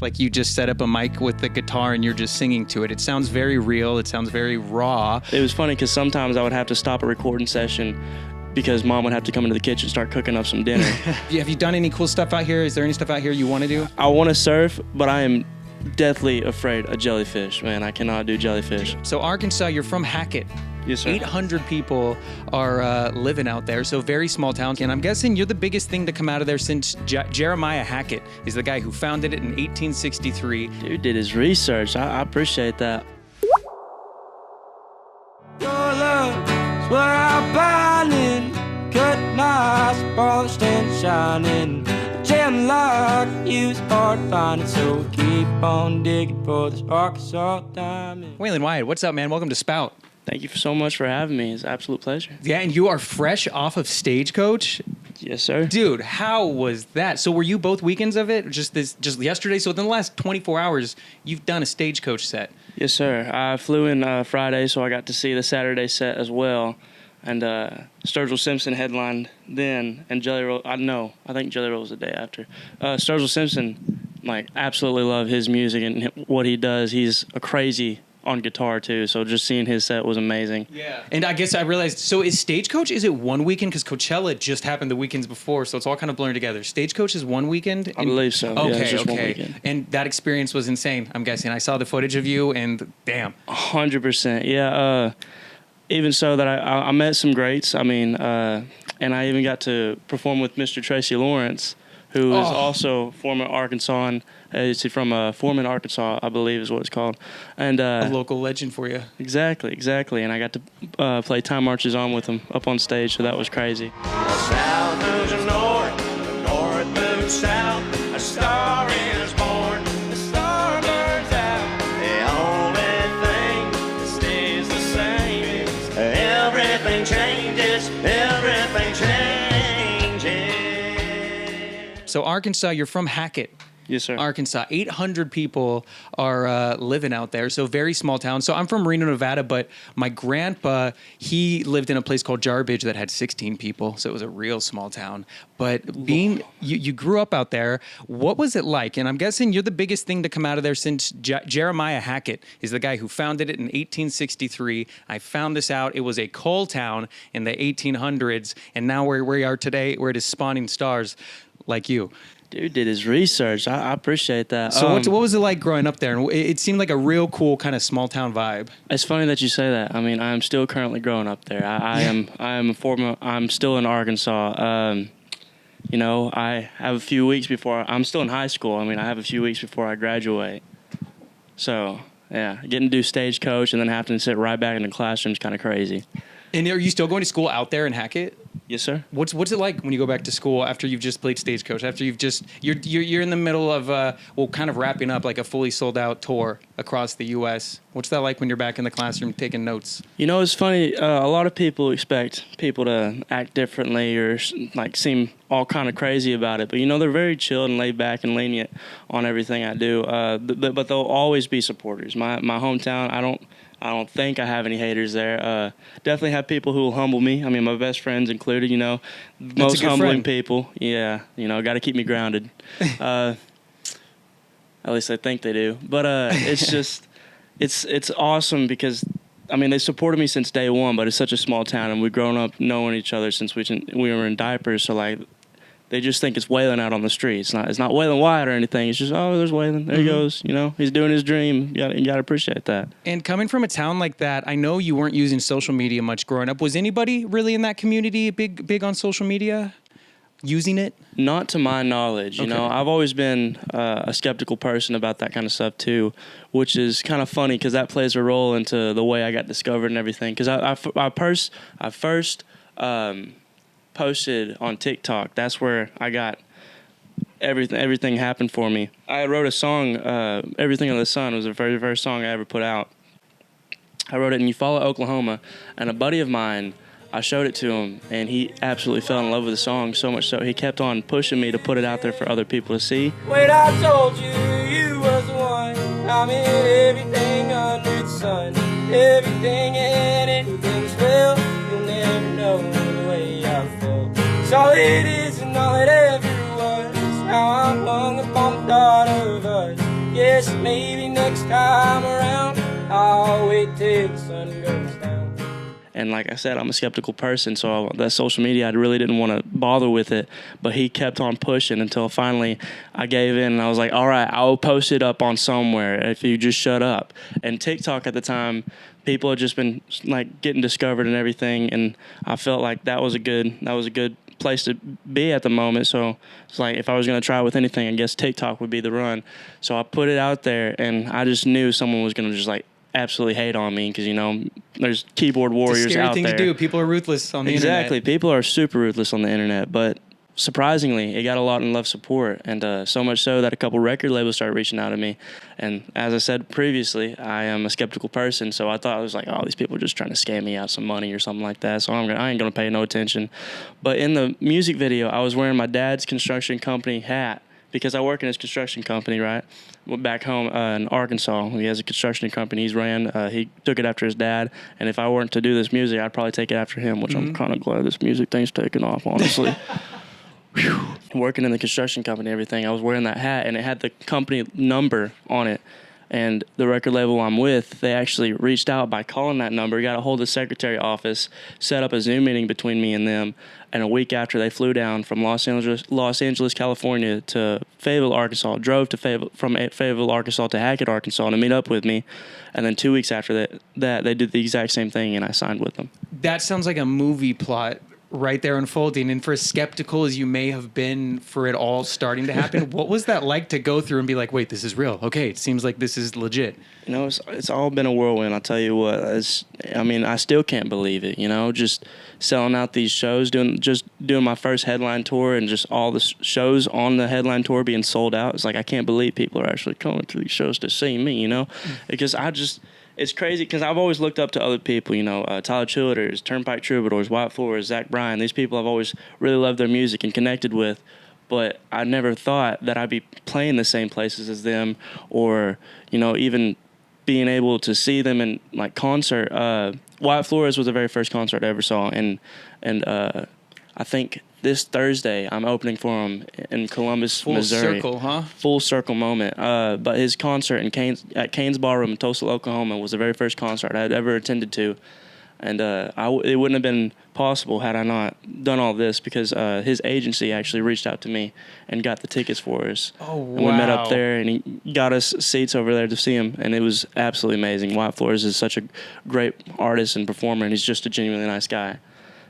like you just set up a mic with the guitar and you're just singing to it. It sounds very real. It sounds very raw. It was funny because sometimes I would have to stop a recording session because Mom would have to come into the kitchen and start cooking up some dinner. Have you done any cool stuff out here? Is there any stuff out here you want to do? I want to surf, but I am deathly afraid of jellyfish, man. I cannot do jellyfish. So Arkansas, you're from Hackett. Yes, sir. 800 people are living out there, so very small town. And I'm guessing you're the biggest thing to come out of there since Jeremiah Hackett is the guy who founded it in 1863. Dude did his research. I appreciate that. Your love's where I'm burning, cut nice, polished and shining. A gem like you's hard finding, so keep on digging for this Arkansas diamond. Waylon Wyatt, what's up, man? Welcome to Spout. Thank you so much for having me. It's an absolute pleasure. Yeah, and you are fresh off of Stagecoach. Yes, sir. Dude, how was that? So were you both weekends of it? Just yesterday? So within the last 24 hours, you've done a Stagecoach set. Yes, sir. I flew in Friday, so I got to see the Saturday set as well. And Sturgill Simpson headlined then, and Jelly Roll. I think Jelly Roll was the day after. Sturgill Simpson, like, absolutely love his music and what he does. He's a crazy on guitar too, so just seeing his set was amazing. Yeah. And I guess I realized, so is Stagecoach, is it one weekend? Because Coachella just happened the weekends before, so it's all kind of blurring together. Stagecoach is one weekend? I believe so. Okay, yeah, it's just okay. 1 weekend. And that experience was insane, I'm guessing. I saw the footage of you, and damn. 100%. Yeah. Even so that I met some greats. I mean, and I even got to perform with Mr. Tracy Lawrence, who is also former Arkansan. He's from Foreman, Arkansas, I believe is what it's called. And A local legend for you. Exactly. And I got to play Time Marches On with him up on stage, so that was crazy. South moves north, north moves south. A star is born, the star burns out. The only thing that stays the same is everything changes, everything changes. So Arkansas, you're from Hackett. Yes, sir. Arkansas. 800 people are living out there, so very small town. So I'm from Reno, Nevada, but my grandpa, he lived in a place called Jarbidge that had 16 people, so it was a real small town. But being, you grew up out there, what was it like? And I'm guessing you're the biggest thing to come out of there since Jeremiah Hackett is the guy who founded it in 1863. I found this out. It was a coal town in the 1800s, and now where we are today, where it is spawning stars like you. Dude did his research. I appreciate that. So what was it like growing up there? And it seemed like a real cool kind of small town vibe. It's funny that you say that. I mean, I am still currently growing up there. I'm still in Arkansas. You know, I have a few weeks before. I'm still in high school. I mean, I have a few weeks before I graduate. So yeah, getting to do Stagecoach and then having to sit right back in the classroom is kind of crazy. And are you still going to school out there in Hackett? Yes, sir. What's it like when you go back to school after you've just played Stagecoach? After you're in the middle of kind of wrapping up like a fully sold out tour across the U.S. What's that like when you're back in the classroom taking notes? You know, it's funny. A lot of people expect people to act differently or like seem all kind of crazy about it, but you know they're very chilled and laid back and lenient on everything I do. But they'll always be supporters. My hometown, I don't think I have any haters there. Definitely have people who will humble me. I mean, my best friends included, you know, most humbling people. Yeah, you know, got to keep me grounded. At least I think they do. But it's just, it's awesome because, I mean, they supported me since day one, but it's such a small town, and we've grown up knowing each other since we were in diapers. So, like, they just think it's Waylon out on the street. It's not Waylon Wyatt or anything. It's just, oh, there's Waylon. There he goes. You know, he's doing his dream. You gotta appreciate that. And coming from a town like that, I know you weren't using social media much growing up. Was anybody really in that community big on social media? Using it? Not to my knowledge. You know, I've always been a skeptical person about that kind of stuff too, which is kind of funny because that plays a role into the way I got discovered and everything. Because I first posted on TikTok. That's where I got everything happened for me. I wrote a song, Everything Under the Sun was the very first song I ever put out. I wrote it in Eufaula, Oklahoma, and a buddy of mine, I showed it to him, and he absolutely fell in love with the song, so much so he kept on pushing me to put it out there for other people to see. Wait, I told you you was the one. I mean everything under the sun, everything and anything's real. You'll never know the way I felt. It's all it is and all it ever was. Now I'm hung upon the thought of us. Yes, maybe next time around, I'll wait till the sun goes down. And like I said, I'm a skeptical person, so that social media, I really didn't want to bother with it. But he kept on pushing until finally I gave in, and I was like, all right, I'll post it up on somewhere if you just shut up. And TikTok at the time, people had just been like getting discovered and everything, and I felt like that was a good place to be at the moment. So it's like, if I was going to try with anything, I guess TikTok would be the run. So I put it out there, and I just knew someone was going to just like absolutely hate on me, because, you know, there's keyboard warriors it's a scary out thing there. to do. People are ruthless on the internet. Exactly. People are super ruthless on the internet, but surprisingly, it got a lot of support, and so much so that a couple record labels started reaching out to me. And as I said previously, I am a skeptical person, so I thought it was like, oh, these people are just trying to scam me out some money or something like that, so I ain't gonna pay no attention. But in the music video, I was wearing my dad's construction company hat, because I work in his construction company, right? Back home in Arkansas, he has a construction company he took it after his dad, and if I weren't to do this music, I'd probably take it after him, which I'm kind of glad this music thing's taken off, honestly. Working in the construction company and everything, I was wearing that hat, and it had the company number on it. And the record label I'm with, they actually reached out by calling that number, got a hold of the secretary office, set up a Zoom meeting between me and them. And a week after, they flew down from Los Angeles, California to Fayetteville, Arkansas, drove to from Fayetteville, Arkansas to Hackett, Arkansas to meet up with me. And then 2 weeks after that, they did the exact same thing, and I signed with them. That sounds like a movie plot right there unfolding. And for as skeptical as you may have been for it all starting to happen, what was that like to go through and be like, wait, this is real? Okay, it seems like this is legit. You know, it's all been a whirlwind, I'll tell you what. I still can't believe it, you know, just selling out these shows, doing my first headline tour, and just all the shows on the headline tour being sold out. It's like, I can't believe people are actually coming to these shows to see me, you know, because it's crazy, because I've always looked up to other people, you know, Tyler Childers, Turnpike Troubadours, White Floors, Zach Bryan. These people I've always really loved their music and connected with, but I never thought that I'd be playing the same places as them, or, you know, even being able to see them in like concert. White Floors was the very first concert I ever saw, and I think this Thursday I'm opening for him in Columbus, Missouri. Full circle, huh? Full circle moment. But his concert at Cain's Ballroom in Tulsa, Oklahoma was the very first concert I had ever attended to, and it wouldn't have been possible had I not done all this, because his agency actually reached out to me and got the tickets for us. Oh, wow. And we met up there, and he got us seats over there to see him, and it was absolutely amazing. White Floors is such a great artist and performer, and he's just a genuinely nice guy.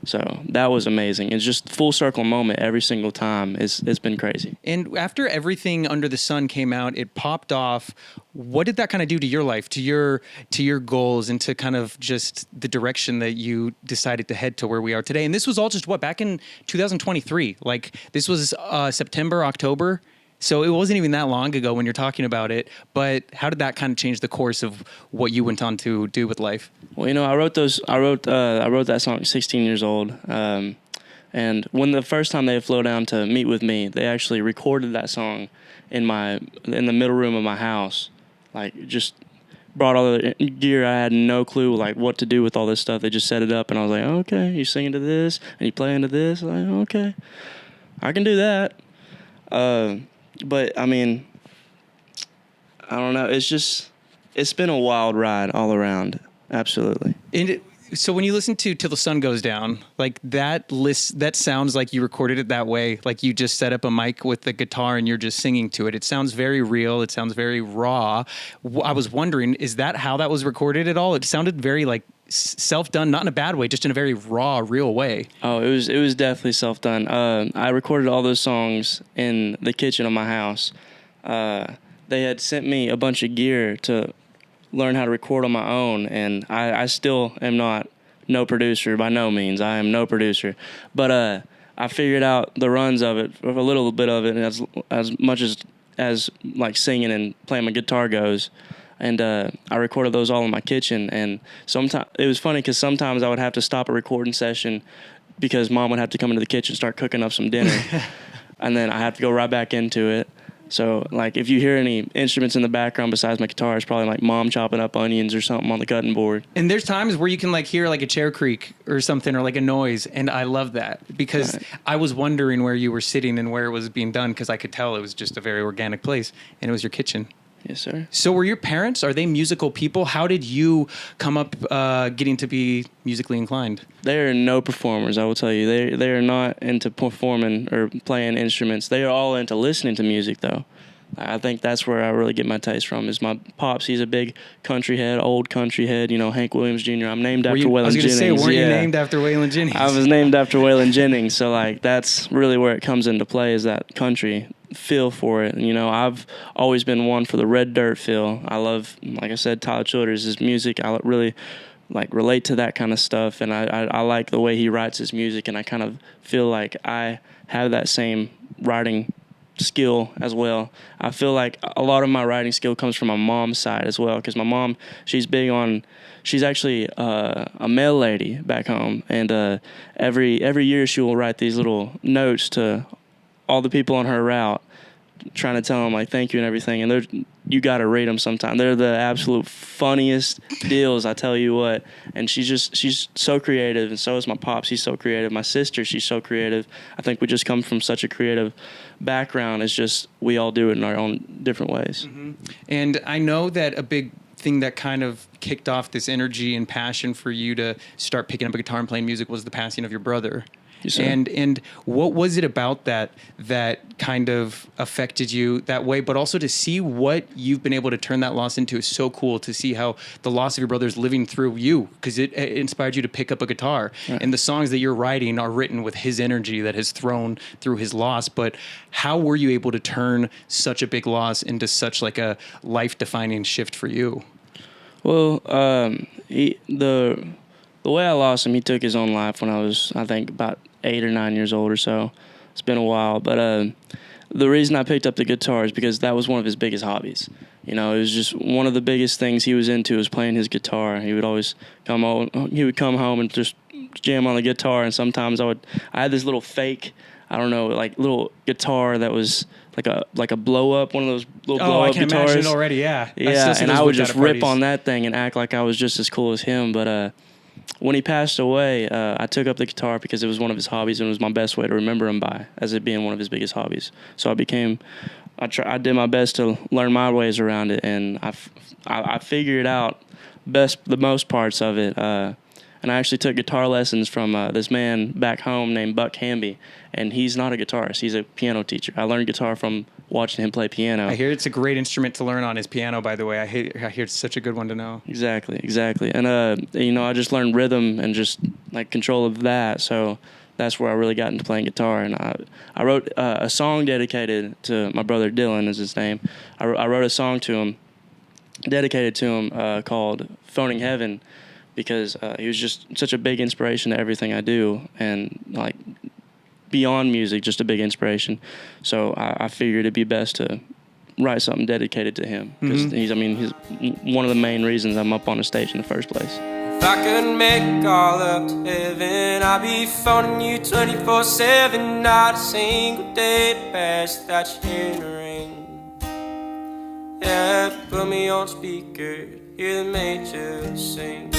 So that was amazing. It's just full circle moment every single time. It's been crazy. And after everything under the sun came out, it popped off. What did that kind of do to your life, to your goals, and to kind of just the direction that you decided to head to where we are today? And this was all just back in 2023. Like, this was September, October. So it wasn't even that long ago when you're talking about it, but how did that kind of change the course of what you went on to do with life? Well, you know, I wrote that song at 16 years old. And when the first time they flew down to meet with me, they actually recorded that song in the middle room of my house. Like, just brought all the gear. I had no clue like what to do with all this stuff. They just set it up, and I was like, okay, you singing to this and you playing to this? I'm like, okay, I can do that. But I mean, I don't know. It's been a wild ride all around. Absolutely. And so when you listen to Till the Sun Goes Down, like that sounds like you recorded it that way. Like you just set up a mic with the guitar and you're just singing to it. It sounds very real. It sounds very raw. I was wondering, is that how that was recorded at all? It sounded very like self-done, not in a bad way, just in a very raw, real way. Oh, it was definitely self-done. I recorded all those songs in the kitchen of my house. They had sent me a bunch of gear to learn how to record on my own, and I still am no producer by no means. I am no producer, but I figured out the runs of it, a little bit of it, as much as like singing and playing my guitar goes. And I recorded those all in my kitchen. And sometimes it was funny because sometimes I would have to stop a recording session because Mom would have to come into the kitchen and start cooking up some dinner. And then I have to go right back into it. So, like, if you hear any instruments in the background besides my guitar, it's probably like Mom chopping up onions or something on the cutting board. And there's times where you can like hear like a chair creak or something, or like a noise, and I love that because I was wondering where you were sitting and where it was being done, because I could tell it was just a very organic place, and it was your kitchen. Yes, sir. So were your parents, are they musical people? How did you come up getting to be musically inclined? They are no performers, I will tell you. They are not into performing or playing instruments. They are all into listening to music, though. I think that's where I really get my taste from. Is my pops? He's a big country head, old country head. You know, Hank Williams Jr. I'm named after Waylon Jennings. I was going to say, weren't you named after Waylon Jennings? I was named after Waylon Jennings. So like that's really where it comes into play. Is that country feel for it? And, you know, I've always been one for the red dirt feel. I love, like I said, Tyler Childers' music. I really like relate to that kind of stuff, and I like the way he writes his music, and I kind of feel like I have that same writing skill as well. I feel like a lot of my writing skill comes from my mom's side as well, because my mom, she's actually a mail lady back home, and every year she will write these little notes to all the people on her route, trying to tell them like thank you and everything, and you got to read them sometime. They're the absolute funniest deals, I tell you what. And she's so creative, and so is my pops. He's so creative. My sister, she's so creative. I think we just come from such a creative background. It's just we all do it in our own different ways. Mm-hmm. And I know that a big thing that kind of kicked off this energy and passion for you to start picking up a guitar and playing music was the passing of your brother. Yes, sir. And what was it about that kind of affected you that way? But also to see what you've been able to turn that loss into is so cool, to see how the loss of your brother is living through you, because it inspired you to pick up a guitar. Right. And the songs that you're writing are written with his energy that has thrown through his loss. But how were you able to turn such a big loss into such like a life-defining shift for you? Well, the way I lost him, he took his own life when I was, I think, about 8 or 9 years old or so. It's been a while, but the reason I picked up the guitar is because that was one of his biggest hobbies. You know, it was just one of the biggest things he was into was playing his guitar. He would always come home and just jam on the guitar, and sometimes I had this little fake, I don't know, like little guitar that was like a blow up, one of those little blow up guitars. I can imagine it already. Yeah, and I would just rip on that thing and act like I was just as cool as him. But when he passed away, I took up the guitar because it was one of his hobbies, and it was my best way to remember him by, as it being one of his biggest hobbies. So I did my best to learn my ways around it, and I figured out the most parts of it. And I actually took guitar lessons from this man back home named Buck Hamby, and he's not a guitarist. He's a piano teacher. I learned guitar from watching him play piano. I hear it's a great instrument to learn on, his piano, by the way. I hear it's such a good one to know. Exactly. And, you know, I just learned rhythm and just, like, control of that. So that's where I really got into playing guitar. And I wrote a song dedicated to my brother Dylan, is his name. I wrote a song to him, dedicated to him, called Phoning Heaven, because he was just such a big inspiration to everything I do, and like beyond music, just a big inspiration. So I figured it'd be best to write something dedicated to him, because he's one of the main reasons I'm up on the stage in the first place. If I could make all up to heaven, I'd be phoning you 24/7, not a single day past that you hear the ring. Yeah, put me on speaker, hear the major sing.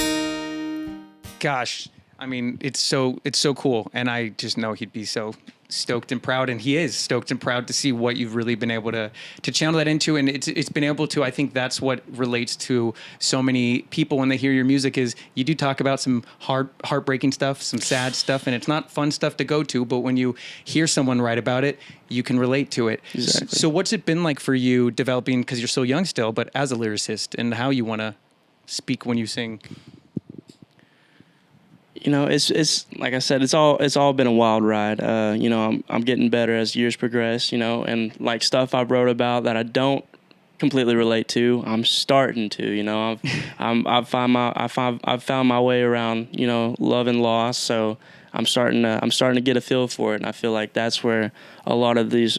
Gosh, I mean, it's so cool, and I just know he'd be so stoked and proud, and he is stoked and proud to see what you've really been able to channel that into, and it's been able to. I think that's what relates to so many people when they hear your music, is you do talk about some heartbreaking stuff, some sad stuff, and it's not fun stuff to go to, but when you hear someone write about it, you can relate to it. Exactly. So what's it been like for you developing, because you're so young still, but as a lyricist, and how you want to speak when you sing? You know, it's like I said, it's all been a wild ride. You know, I'm getting better as years progress. You know, and like stuff I wrote about that I don't completely relate to, I'm starting to. You know, I've found my way around, you know, love and loss. So I'm starting to get a feel for it, and I feel like that's where a lot of these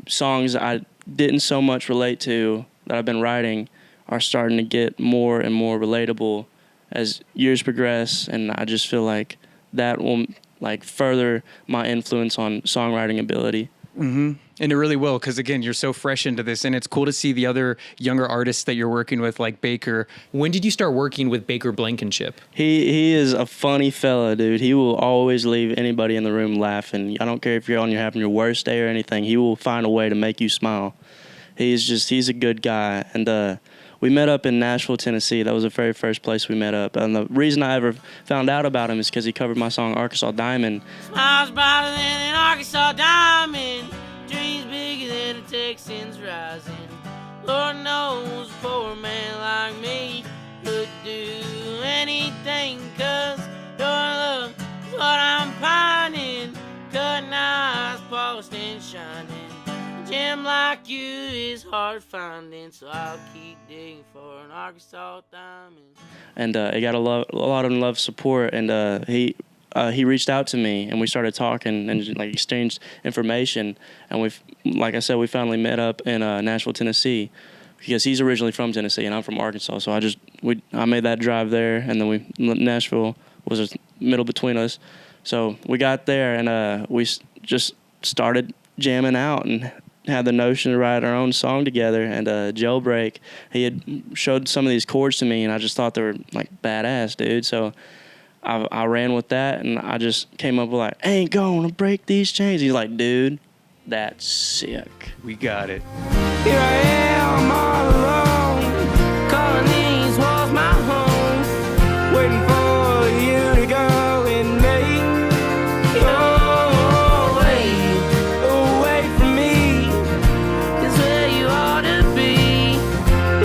songs I didn't so much relate to that I've been writing are starting to get more and more relatable as years progress, and I just feel like that will like further my influence on songwriting ability. Mm-hmm. And it really will, because again, you're so fresh into this, and it's cool to see the other younger artists that you're working with, like Bayker. When did you start working with Bayker Blankenship? He is a funny fella, dude. He will always leave anybody in the room laughing. I don't care if you're having your worst day or anything. He will find a way to make you smile. he's a good guy. And we met up in Nashville, Tennessee. That was the very first place we met up. And the reason I ever found out about him is because he covered my song Arkansas Diamond. Smiles brighter than an Arkansas diamond, dreams bigger than a Texan's rising. Lord knows a poor man like me could do anything, 'cause your love is what I'm pining. Cutting eyes, polished and shining. A gem like you is hard finding, so I'll keep digging for an Arkansas diamond. And he got a lot of love, support, and he reached out to me, and we started talking and like exchanged information. And like I said, we finally met up in Nashville, Tennessee, because he's originally from Tennessee and I'm from Arkansas. So I made that drive there, and then Nashville was a middle between us. So we got there, and we just started jamming out and had the notion to write our own song together. And Jailbreak, he had showed some of these chords to me, and I just thought they were like badass, dude. So I ran with that, and I just came up with like, ain't gonna break these chains. He's like, dude, that's sick. We got it. Here I am all alone, calling these walls my home, waiting for you to go and make your way away from me. It's where you ought to be,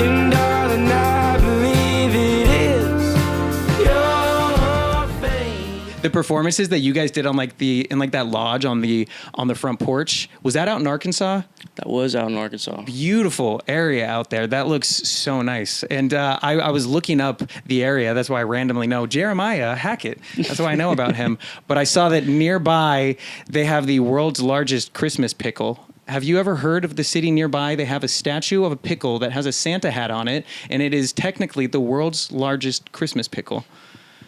and darling, I believe it is your fate. The performances that you guys did on in that lodge on the front porch, was that out in Arkansas? That was out in Arkansas. Beautiful area out there. That looks so nice. And I was looking up the area. That's why I randomly know Jeremiah Hackett. That's why I know about him. But I saw that nearby they have the world's largest Christmas pickle. Have you ever heard of the city nearby? They have a statue of a pickle that has a Santa hat on it, and it is technically the world's largest Christmas pickle.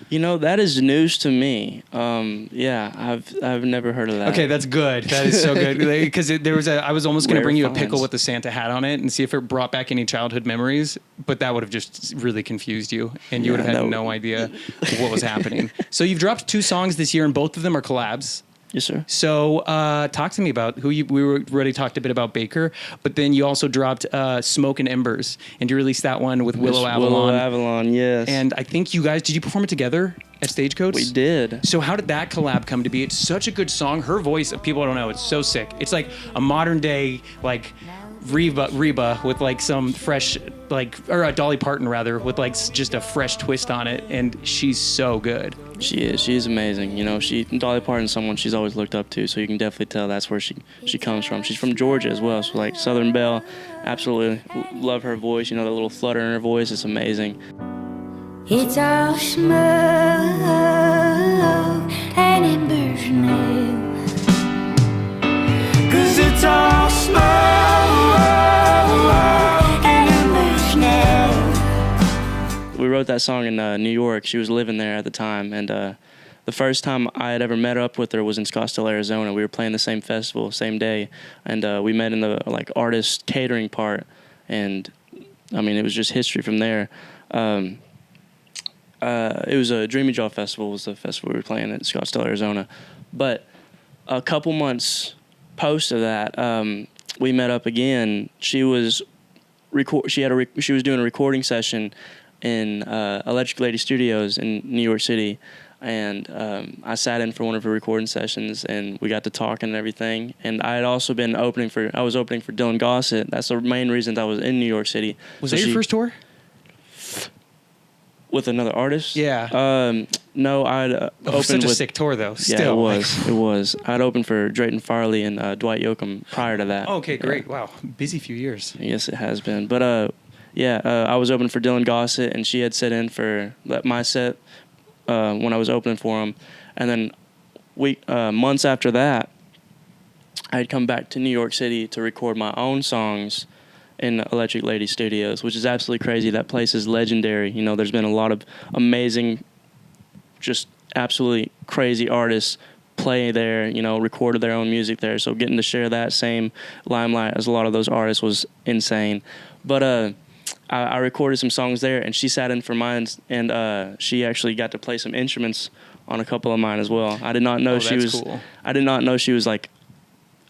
You know, that is news to me. Yeah, I've never heard of that. Okay, that's good. That is so good. Because I was almost going to Rare bring you a finds. pickle with the Santa hat on it and see if it brought back any childhood memories, but that would have just really confused you, and you would have had no idea what was happening. So you've dropped 2 songs this year, and both of them are collabs. Yes, sir. So talk to me about we already talked a bit about Bayker, but then you also dropped Smoke and Embers, and you released that one with Willow Avalon. Willow Avalon, yes. And I think you guys, did you perform it together at Stagecoach? We did. So how did that collab come to be? It's such a good song. Her voice, people don't know, it's so sick. It's like a modern day, like Reba with like some fresh, or a Dolly Parton rather, with like just a fresh twist on it, and she's so good. She is. She's amazing. You know, Dolly Parton's someone she's always looked up to, so you can definitely tell that's where she comes from. She's from Georgia as well, so like Southern Belle. Absolutely love her voice. You know, the little flutter in her voice. It's amazing. It's all smoke and embers now. 'Cause it's all smoke and embers now. We wrote that song in New York. She was living there at the time, and the first time I had ever met up with her was in Scottsdale, Arizona. We were playing the same festival, same day, and we met in the artist catering part, and I mean it was just history from there. It was a Dreamy Jaw Festival was the festival we were playing at Scottsdale, Arizona, but a couple months post of that, we met up again. She was she was doing a recording session in Electric Lady Studios in New York City, and I sat in for one of her recording sessions, and we got to talking and everything. And I had also been opening for Dylan Gossett. That's the main reason I was in New York City. Was that your first tour? With another artist? Yeah. No, I'd opened such a with... sick tour, though. Yeah, Still. it was. I'd opened for Drayton Farley and Dwight Yoakam prior to that. Okay, great. Wow. Busy few years. Yes, it has been. But, I was opening for Dylan Gossett, and she had set in for my set when I was opening for him. And then months after that, I had come back to New York City to record my own songs in Electric Lady Studios, which is absolutely crazy. That place is legendary. You know, there's been a lot of amazing, just absolutely crazy artists play there, you know, recorded their own music there. So getting to share that same limelight as a lot of those artists was insane. But I recorded some songs there, and she sat in for mine, and she actually got to play some instruments on a couple of mine as well. I did not know she was. Cool. I did not know she was like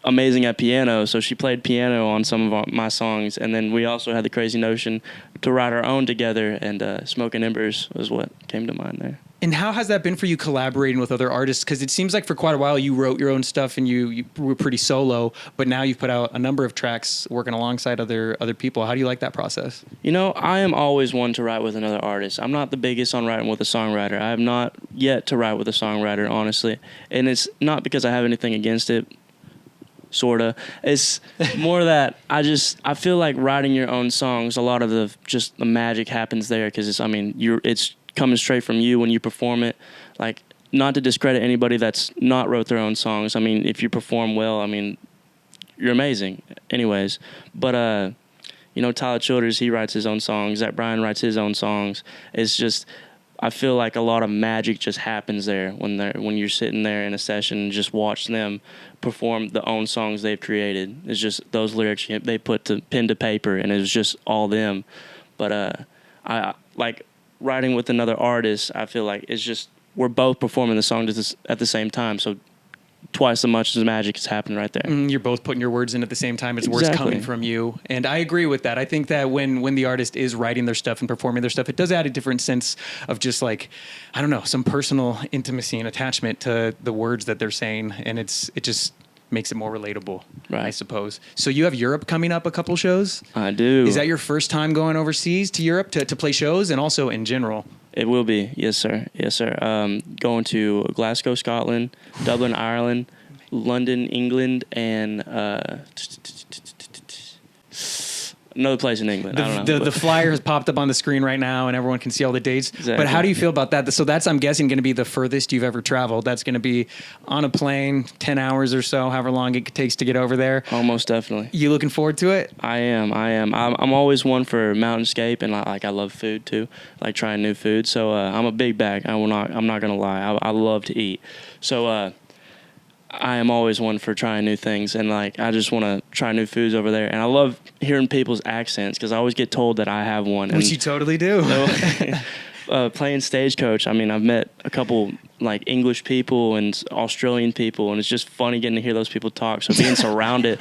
amazing at piano, so she played piano on some of my songs, and then we also had the crazy notion to write our own together, and Smoking Embers was what came to mind there. And how has that been for you collaborating with other artists? Because it seems like for quite a while you wrote your own stuff and you were pretty solo, but now you've put out a number of tracks working alongside other people. How do you like that process? You know, I am always one to write with another artist. I'm not the biggest on writing with a songwriter. I have not yet to write with a songwriter, honestly. And it's not because I have anything against it, sorta. It's more that I feel like writing your own songs, a lot of the magic happens there because it's coming straight from you when you perform it. Like, not to discredit anybody that's not wrote their own songs. I mean, if you perform well, I mean, you're amazing anyways. But, Tyler Childers, he writes his own songs. Zach Bryan writes his own songs. It's just, I feel like a lot of magic just happens there when you're sitting there in a session and just watch them perform the own songs they've created. It's just those lyrics they put to pen to paper, and it was just all them. But I like writing with another artist. I feel like it's just we're both performing the song at the same time, so twice as much as magic is happening right there. You're both putting your words in at the same time. It's words coming from you. And I agree with that. I think that when the artist is writing their stuff and performing their stuff, it does add a different sense of just like, I don't know, some personal intimacy and attachment to the words that they're saying. And it just makes it more relatable, right, I suppose. So you have Europe coming up, a couple shows? I do. Is that your first time going overseas to Europe to play shows and also in general? It will be, yes, sir. Yes, sir. Going to Glasgow, Scotland, Dublin, Ireland, London, England, and another place in England. I don't know. The flyer has popped up on the screen right now, and everyone can see all the dates. Exactly. But how do you feel about that? So that's, I'm guessing, going to be the furthest you've ever traveled. That's going to be on a plane, 10 hours or so, however long it takes to get over there. Almost definitely. You looking forward to it? I am. I'm always one for mountainscape, and I love food too, like trying new food. So I'm a big bag. I'm not gonna lie. I love to eat. So I am always one for trying new things, and like I just want to try new foods over there. And I love hearing people's accents because I always get told that I have one. Which you totally do. Playing Stagecoach, I mean, I've met a couple like English people and Australian people, and it's just funny getting to hear those people talk. So being surrounded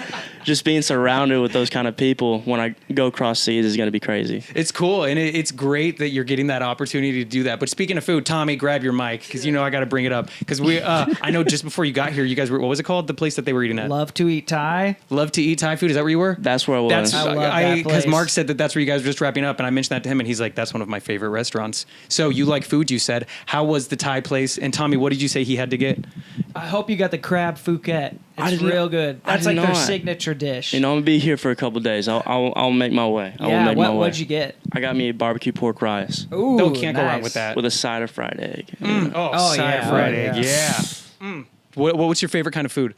with those kind of people when I go across seas is going to be crazy. It's cool, and it's great that you're getting that opportunity to do that. But speaking of food, Tommy, grab your mic because I got to bring it up because I know just before you got here, you guys were, what was it called? The place that they were eating at? Love to eat Thai. Love to eat Thai food. Is that where you were? That's where I was. I love that place. Because Mark said that's where you guys were just wrapping up, and I mentioned that to him, and he's like, "That's one of my favorite restaurants." So you like food, you said. How was the Thai place? And Tommy, what did you say he had to get? I hope you got the crab Phuket. It's real good. That's like their signature dish. I'm gonna be here for a couple of days. I'll make my way. What'd you get? I got me a barbecue pork rice. Ooh, can't go wrong with that. With a side of fried egg. Side of fried egg. Yeah. What's your favorite kind of food?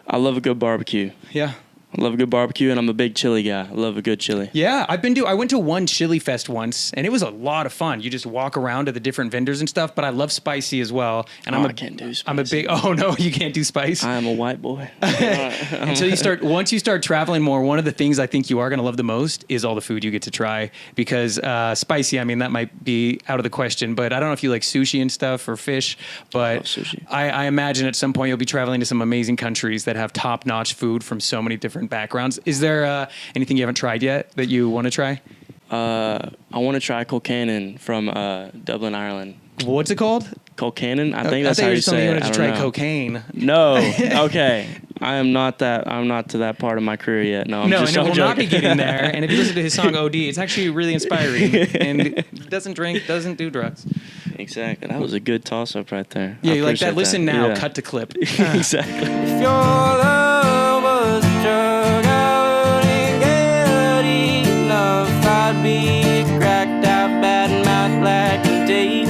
I love a good barbecue. Yeah. I love a good barbecue, and I'm a big chili guy. I love a good chili. Yeah, I went to one chili fest once, and it was a lot of fun. You just walk around to the different vendors and stuff, but I love spicy as well. And I can't do spicy. I'm a big, oh no, you can't do spice? I am a white boy. Once you start traveling more, one of the things I think you are going to love the most is all the food you get to try, because spicy, I mean, that might be out of the question, but I don't know if you like sushi and stuff or fish, but sushi. I imagine at some point you'll be traveling to some amazing countries that have top-notch food from so many different backgrounds. Is there anything you haven't tried yet that you want to try? I want to try Colcannon from Dublin, Ireland. What's it called? Colcannon? I think that's how you say it. You wanted to try cocaine. No. Okay. I'm not to that part of my career yet. No, I'm just we'll joking. not be getting there. And if you listen to his song OD, it's actually really inspiring. And doesn't drink, doesn't do drugs. Exactly. That was a good toss-up right there. Yeah, you like that? Listen now, Yeah. cut to clip. Exactly. If your love was a drug, I wouldn't get enough. I'd be cracked out, bad mouth, black and deep,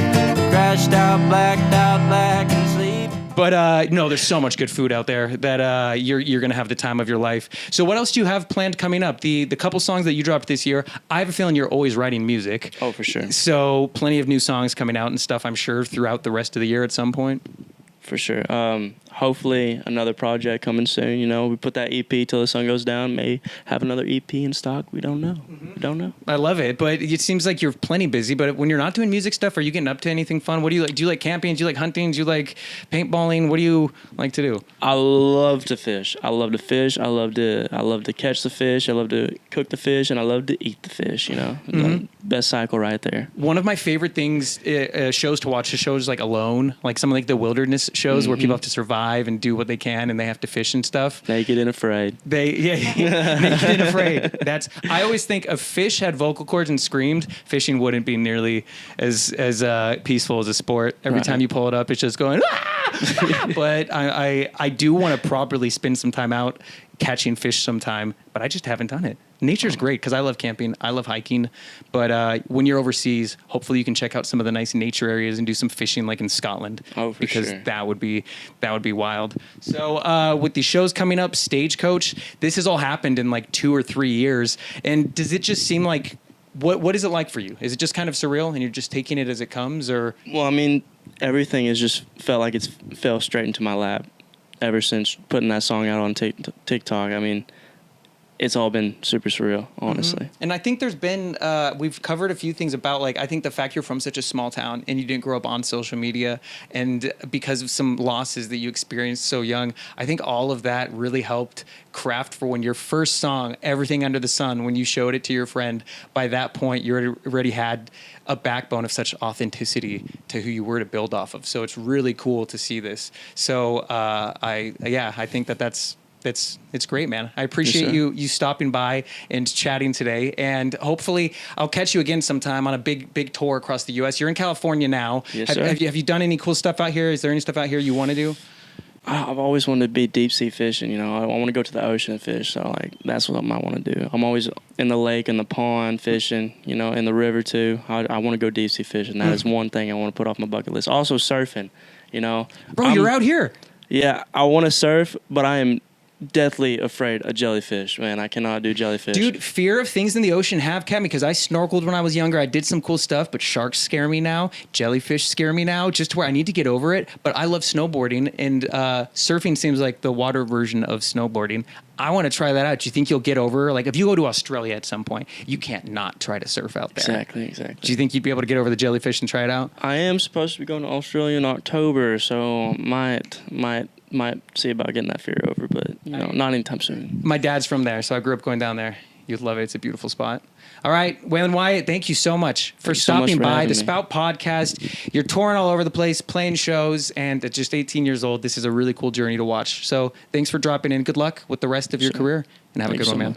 crashed out, blacked out, black and sleep. But no, there's so much good food out there that you're gonna have the time of your life. So what else do you have planned coming up? The couple songs that you dropped this year, I have a feeling you're always writing music. Oh, for sure. So plenty of new songs coming out and stuff, I'm sure, throughout the rest of the year at some point. For sure. hopefully another project coming soon. You know, we put that EP Till the Sun Goes Down. May have another EP in stock. We don't know. We don't know. I love it, but it seems like you're plenty busy. But when you're not doing music stuff, are you getting up to anything fun? What do you like? Do you like camping? Do you like hunting? Do you like paintballing? What do you like to do? I love to fish. I love to fish. I love to catch the fish. I love to cook the fish, and I love to eat the fish. You know, best cycle right there. One of my favorite things, shows to watch, is shows like Alone, like some like the wilderness shows where people have to survive and do what they can, and they have to fish and stuff. Naked and afraid. Naked and afraid. I always think if fish had vocal cords and screamed, fishing wouldn't be nearly as peaceful as a sport. Every time you pull it up, it's just going. Ah! But I do want to properly spend some time out catching fish sometime, but I just haven't done it. Nature's great because I love camping, I love hiking, but when you're overseas, hopefully you can check out some of the nice nature areas and do some fishing like in Scotland. Oh, for because sure. that would be wild. So with these shows coming up, Stagecoach, this has all happened in like 2 or 3 years. And does it just seem like, what is it like for you? Is it just kind of surreal and you're just taking it as it comes, or? Well, I mean, everything has just felt like it's fell straight into my lap ever since putting that song out on TikTok. I mean, it's all been super surreal, honestly. And I think there's been, we've covered a few things about, like, I think the fact you're from such a small town and you didn't grow up on social media, and because of some losses that you experienced so young, I think all of that really helped craft for when your first song, Everything Under the Sun, when you showed it to your friend, by that point, you already had a backbone of such authenticity to who you were to build off of. So it's really cool to see this. So I think it's great, man. I appreciate you stopping by and chatting today. And hopefully I'll catch you again sometime on a big tour across the U.S. You're in California now. Yes, sir. Have you done any cool stuff out here? Is there any stuff out here you want to do? I've always wanted to be deep sea fishing. You know, I want to go to the ocean and fish. So like, that's what I might want to do. I'm always in the lake and the pond fishing, you know, in the river too. I want to go deep sea fishing. That is one thing I want to put off my bucket list. Also surfing, you know. Bro, you're out here. Yeah, I want to surf, but I am deathly afraid of jellyfish, man. I cannot do jellyfish. Dude, fear of things in the ocean have kept me, because I snorkeled when I was younger. I did some cool stuff, but sharks scare me now. Jellyfish scare me now, just to where I need to get over it. But I love snowboarding, and surfing seems like the water version of snowboarding. I want to try that out. Do you think you'll get over, like, if you go to Australia at some point, you can't not try to surf out there. Exactly. Do you think you'd be able to get over the jellyfish and try it out? I am supposed to be going to Australia in October, so might see about getting that fear over, but you know, not anytime soon. My dad's from there, so I grew up going down there. You'd love it. It's a beautiful spot. All right, Waylon Wyatt, thank you so much for stopping by the Spout podcast. You're touring all over the place, playing shows, and at just 18 years old, this is a really cool journey to watch. So thanks for dropping in. Good luck with the rest of your career, and have a good one, man.